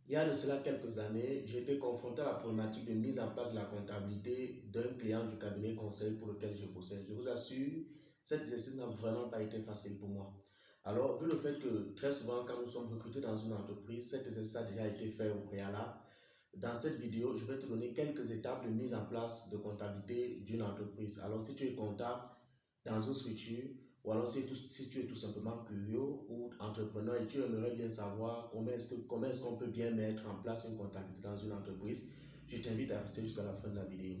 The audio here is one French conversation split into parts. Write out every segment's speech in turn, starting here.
Il y a de cela quelques années, j'ai été confronté à la problématique de mise en place de la comptabilité d'un client du cabinet conseil pour lequel je possède. Je vous assure, cet exercice n'a vraiment pas été facile pour moi. Alors, vu le fait que très souvent, quand nous sommes recrutés dans une entreprise, cet exercice a déjà été fait au préalable. Dans cette vidéo, je vais te donner quelques étapes de mise en place de comptabilité d'une entreprise. Alors, si tu es comptable dans une structure, ou alors si tu es tout simplement curieux ou entrepreneur et tu aimerais bien savoir comment est-ce qu'on peut bien mettre en place une comptabilité dans une entreprise, je t'invite à rester jusqu'à la fin de la vidéo.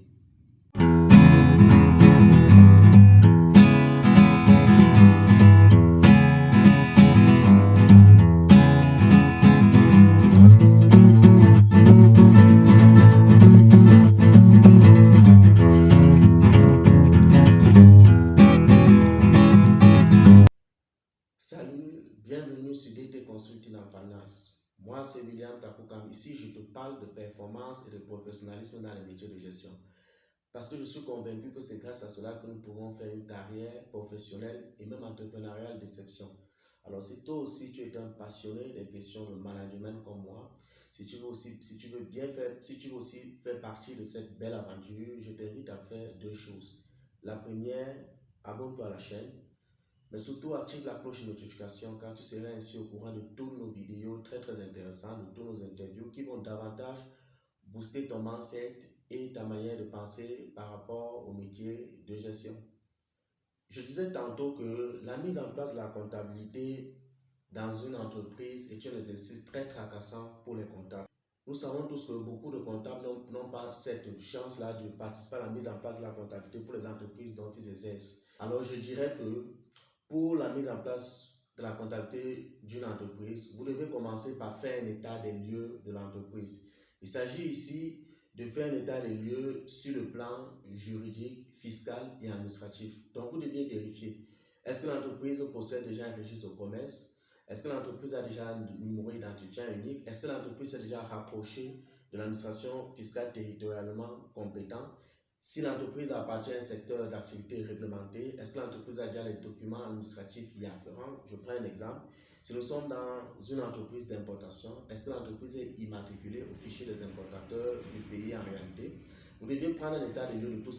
Salut, bienvenue sur DT Consulting en Finance. Moi, c'est William Takoukam. Ici, je te parle de performance et de professionnalisme dans les métiers de gestion. Parce que je suis convaincu que c'est grâce à cela que nous pourrons faire une carrière professionnelle et même entrepreneuriale d'exception. Alors, si toi aussi tu es un passionné des questions de management comme moi, si tu veux aussi faire partie de cette belle aventure, je t'invite à faire deux choses. La première, abonne-toi à la chaîne, mais surtout active la cloche de notification car tu seras ainsi au courant de toutes nos vidéos très intéressantes, de tous nos interviews qui vont davantage booster ton mindset et ta manière de penser par rapport au métier de gestion. Je disais tantôt que la mise en place de la comptabilité dans une entreprise est un exercice très tracassant pour les comptables. Nous savons tous que beaucoup de comptables n'ont pas cette chance-là de participer à la mise en place de la comptabilité pour les entreprises dont ils exercent. Alors je dirais que pour la mise en place de la comptabilité d'une entreprise, vous devez commencer par faire un état des lieux de l'entreprise. Il s'agit ici de faire un état des lieux sur le plan juridique, fiscal et administratif. Donc, vous devez vérifier, est-ce que l'entreprise possède déjà un registre de commerce? Est-ce que l'entreprise a déjà un numéro identifiant unique? Est-ce que l'entreprise est déjà rapprochée de l'administration fiscale territorialement compétente? Si l'entreprise appartient à un secteur d'activité réglementé, est-ce que l'entreprise a déjà les documents administratifs y afférents? Je prends un exemple. Si nous sommes dans une entreprise d'importation, est-ce que l'entreprise est immatriculée au fichier des importateurs du pays en réalité? Vous devez prendre un état de lieu de tous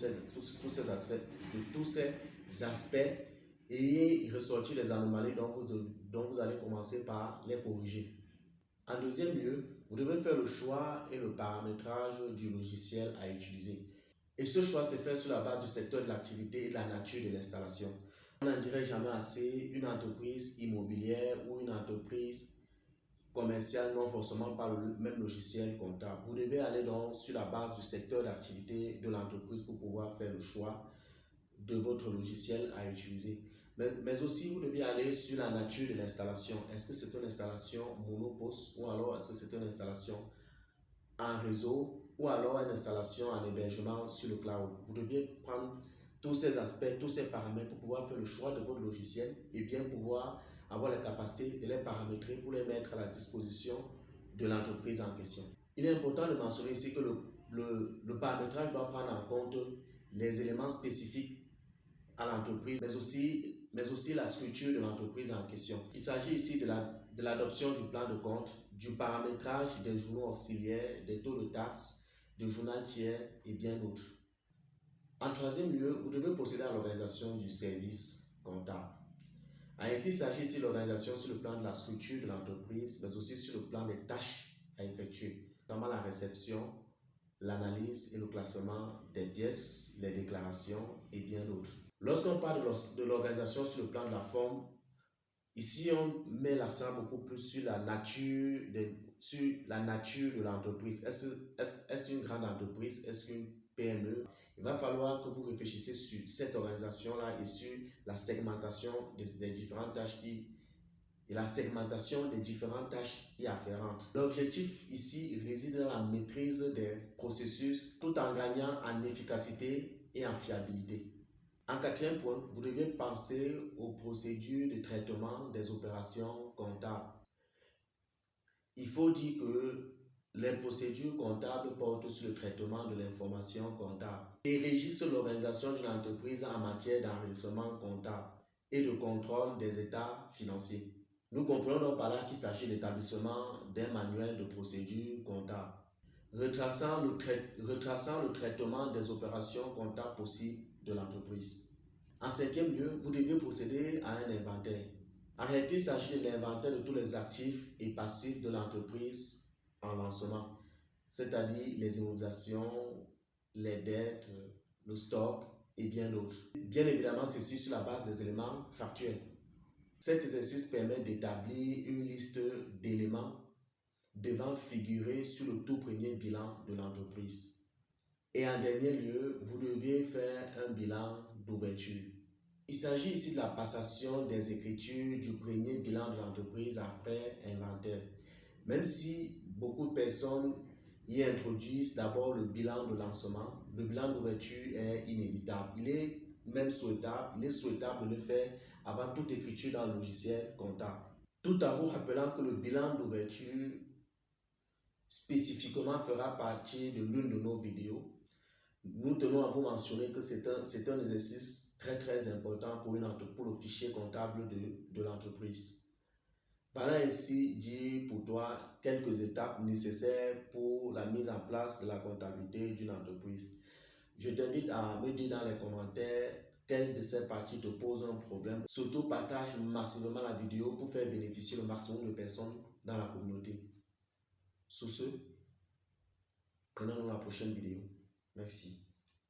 ces aspects et ressortir les anomalies dont vous allez commencer par les corriger. En deuxième lieu, vous devez faire le choix et le paramétrage du logiciel à utiliser. Et ce choix se fait sur la base du secteur de l'activité et de la nature de l'installation. On n'en dirait jamais assez, une entreprise immobilière ou une entreprise commerciale non forcément par le même logiciel comptable. Vous devez aller donc sur la base du secteur d'activité de l'entreprise pour pouvoir faire le choix de votre logiciel à utiliser. Mais aussi, vous devez aller sur la nature de l'installation. Est-ce que c'est une installation monoposte ou alors est-ce que c'est une installation en réseau ou alors une installation en hébergement sur le cloud? Vous devez prendre tous ces aspects, tous ces paramètres pour pouvoir faire le choix de votre logiciel et bien pouvoir avoir la capacité de les paramétrer pour les mettre à la disposition de l'entreprise en question. Il est important de mentionner ici que le paramétrage doit prendre en compte les éléments spécifiques à l'entreprise, mais aussi la structure de l'entreprise en question. Il s'agit ici de l'adoption du plan de compte, du paramétrage des journaux auxiliaires, des taux de taxes, du journal tiers et bien d'autres. En troisième lieu, vous devez procéder à l'organisation du service comptable. En réalité, il s'agit ici de l'organisation sur le plan de la structure de l'entreprise, mais aussi sur le plan des tâches à effectuer, notamment la réception, l'analyse et le classement des pièces, les déclarations et bien d'autres. Lorsqu'on parle de l'organisation sur le plan de la forme, ici on met l'accent beaucoup plus sur la nature de l'entreprise. Est-ce une grande entreprise? Est-ce qu'une PME? Il va falloir que vous réfléchissiez sur cette organisation-là et sur la segmentation des différentes tâches et la segmentation des différentes tâches y afférentes. L'objectif ici réside dans la maîtrise des processus tout en gagnant en efficacité et en fiabilité. En quatrième point, vous devez penser aux procédures de traitement des opérations comptables. Il faut dire que les procédures comptables portent sur le traitement de l'information comptable et régissent l'organisation d'une entreprise en matière d'enregistrement comptable et de contrôle des états financiers. Nous comprenons donc par là qu'il s'agit d'établissement d'un manuel de procédure comptable, retraçant le traitement des opérations comptables possibles de l'entreprise. En cinquième lieu, vous devez procéder à un inventaire. En réalité, il s'agit de l'inventaire de tous les actifs et passifs de l'entreprise en lancement, c'est-à-dire les immobilisations, les dettes, le stock et bien d'autres. Bien évidemment, ceci sur la base des éléments factuels. Cet exercice permet d'établir une liste d'éléments devant figurer sur le tout premier bilan de l'entreprise. Et en dernier lieu, vous devez faire un bilan d'ouverture. Il s'agit ici de la passation des écritures du premier bilan de l'entreprise après inventaire. Même si beaucoup de personnes y introduisent d'abord le bilan de lancement, le bilan d'ouverture est inévitable. Il est même souhaitable de le faire avant toute écriture dans le logiciel comptable. Tout en vous rappelant que le bilan d'ouverture spécifiquement fera partie de l'une de nos vidéos. Nous tenons à vous mentionner que c'est un exercice très important pour le fichier comptable de l'entreprise. Voilà ainsi dit pour toi quelques étapes nécessaires pour la mise en place de la comptabilité d'une entreprise. Je t'invite à me dire dans les commentaires quelle de ces parties te pose un problème. Surtout, partage massivement la vidéo pour faire bénéficier le maximum de personnes dans la communauté. Sur ce, prenons la prochaine vidéo. Merci.